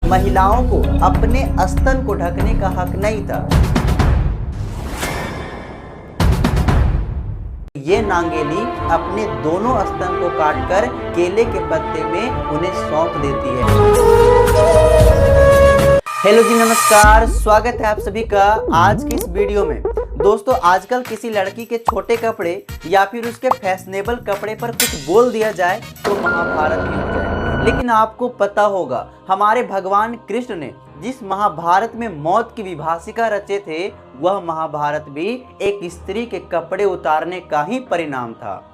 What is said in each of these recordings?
महिलाओं को अपने स्तन को ढकने का हक नहीं था। ये नांगेली अपने दोनों स्तन को काटकर केले के पत्ते में उन्हें सौंप देती है। हेलो जी, नमस्कार, स्वागत है आप सभी का आज की इस वीडियो में। दोस्तों, आजकल किसी लड़की के छोटे कपड़े या फिर उसके फैशनेबल कपड़े पर कुछ बोल दिया जाए तो महाभारत ही हो जाए। लेकिन आपको पता होगा, हमारे भगवान कृष्ण ने जिस महाभारत में मौत की विभाषिका रचे थे, वह महाभारत भी एक स्त्री के कपड़े उतारने का ही परिणाम था।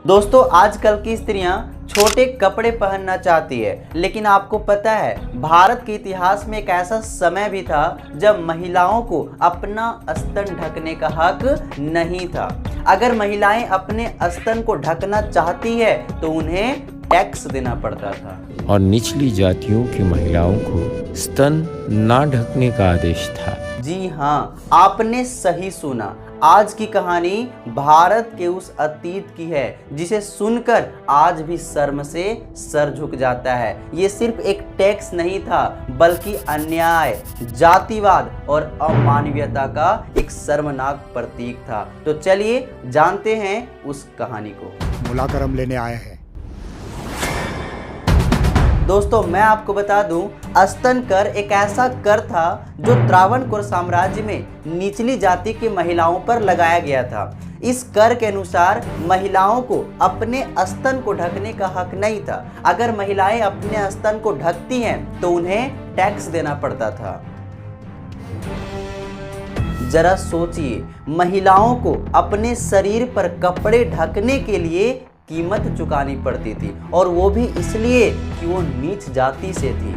दोस्तों, आजकल की स्त्रियां छोटे कपड़े पहनना चाहती है, लेकिन आपको पता है भारत के इतिहास में एक ऐसा समय भी था जब महिलाओं को अपना स्तन ढकने का हक नहीं था। अगर महिलाएं अपने स्तन को ढकना चाहती है तो उन्हें टैक्स देना पड़ता था और निचली जातियों की महिलाओं को स्तन ना ढकने का आदेश था। जी हाँ, आपने सही सुना। आज की कहानी भारत के उस अतीत की है जिसे सुनकर आज भी शर्म से सर झुक जाता है। ये सिर्फ एक टैक्स नहीं था, बल्कि अन्याय, जातिवाद और अमानवीयता का एक शर्मनाक प्रतीक था। तो चलिए जानते हैं उस कहानी को। बुलाकर हम लेने आए हैं। दोस्तों, मैं आपको बता दूं, स्तन कर एक ऐसा कर था जो त्रावणकोर साम्राज्य में निचली जाति की महिलाओं पर लगाया गया था। इस कर के अनुसार महिलाओं को अपने स्तन को ढकने का हक नहीं था। अगर महिलाएं अपने स्तन को ढकती हैं तो उन्हें टैक्स देना पड़ता था। जरा सोचिए, महिलाओं को अपने शरीर पर कपड़े ढकने के लिए कीमत चुकानी पड़ती थी, और वो भी इसलिए कि वो नीच जाति से थी।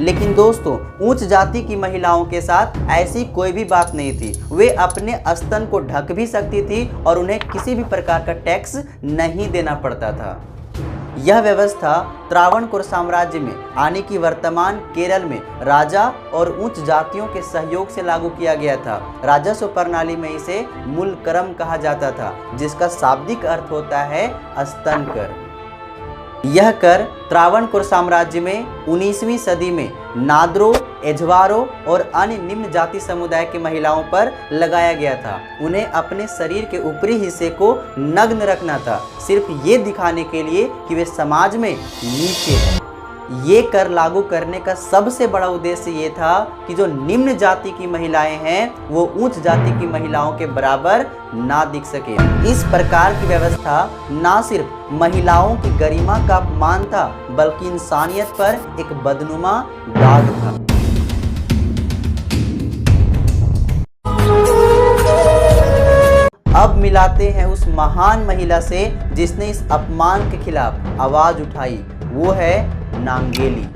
लेकिन दोस्तों, उच्च जाति की महिलाओं के साथ ऐसी कोई भी बात नहीं थी। वे अपने स्तन को ढक भी सकती थी और उन्हें किसी भी प्रकार का टैक्स नहीं देना पड़ता था। यह व्यवस्था त्रावणकोर साम्राज्य में यानी कि वर्तमान केरल में राजा और उच्च जातियों के सहयोग से लागू किया गया था। राजस्व प्रणाली में इसे मूलकरम कहा जाता था, जिसका शाब्दिक अर्थ होता है स्तन कर। यह कर त्रावणकोर साम्राज्य में 19वीं सदी में नादरों, एझवारों और अन्य निम्न जाति समुदाय की महिलाओं पर लगाया गया था। उन्हें अपने शरीर के ऊपरी हिस्से को नग्न रखना था, सिर्फ ये दिखाने के लिए कि वे समाज में नीचे हैं। ये कर लागू करने का सबसे बड़ा उद्देश्य ये था कि जो निम्न जाति की महिलाएं हैं वो उच्च जाति की महिलाओं के बराबर ना दिख सके। इस प्रकार की व्यवस्था ना सिर्फ महिलाओं की गरिमा का अपमान था, बल्कि इंसानियत पर एक बदनुमा दाग था। अब मिलाते हैं उस महान महिला से जिसने इस अपमान के खिलाफ आवाज उठाई। वो है नांगेली।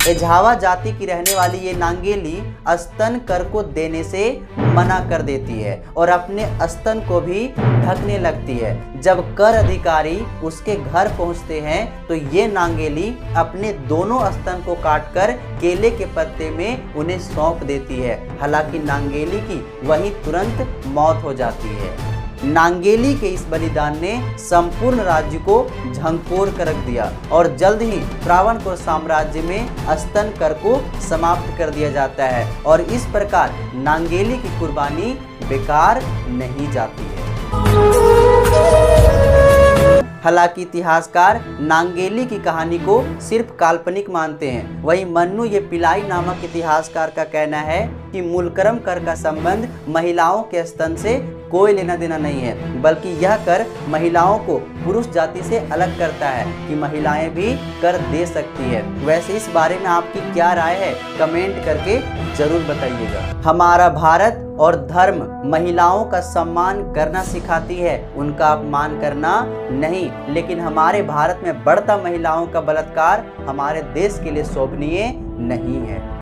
एझावा जाति की रहने वाली ये नांगेली स्तन कर को देने से मना कर देती है और अपने स्तन को भी ढकने लगती है। जब कर अधिकारी उसके घर पहुंचते हैं तो ये नांगेली अपने दोनों स्तन को काटकर केले के पत्ते में उन्हें सौंप देती है। हालांकि नांगेली की वहीं तुरंत मौत हो जाती है। नांगेली के इस बलिदान ने संपूर्ण राज्य को झंकोर कर रख दिया और जल्द ही त्रावणकोर साम्राज्य में स्तन कर को समाप्त कर दिया जाता है, और इस प्रकार नांगेली की कुर्बानी बेकार नहीं जाती है। हालांकि इतिहासकार नांगेली की कहानी को सिर्फ काल्पनिक मानते हैं। वहीं मन्नू ये पिलाई नामक इतिहासकार का कहना है कि मूलकरम कर का संबंध महिलाओं के स्तन से कोई लेना देना नहीं है, बल्कि यह कर महिलाओं को पुरुष जाति से अलग करता है कि महिलाएं भी कर दे सकती है। वैसे इस बारे में आपकी क्या राय है, कमेंट करके जरूर बताइएगा। हमारा भारत और धर्म महिलाओं का सम्मान करना सिखाती है, उनका अपमान करना नहीं। लेकिन हमारे भारत में बढ़ता महिलाओं का बलात्कार हमारे देश के लिए शोभनीय नहीं है।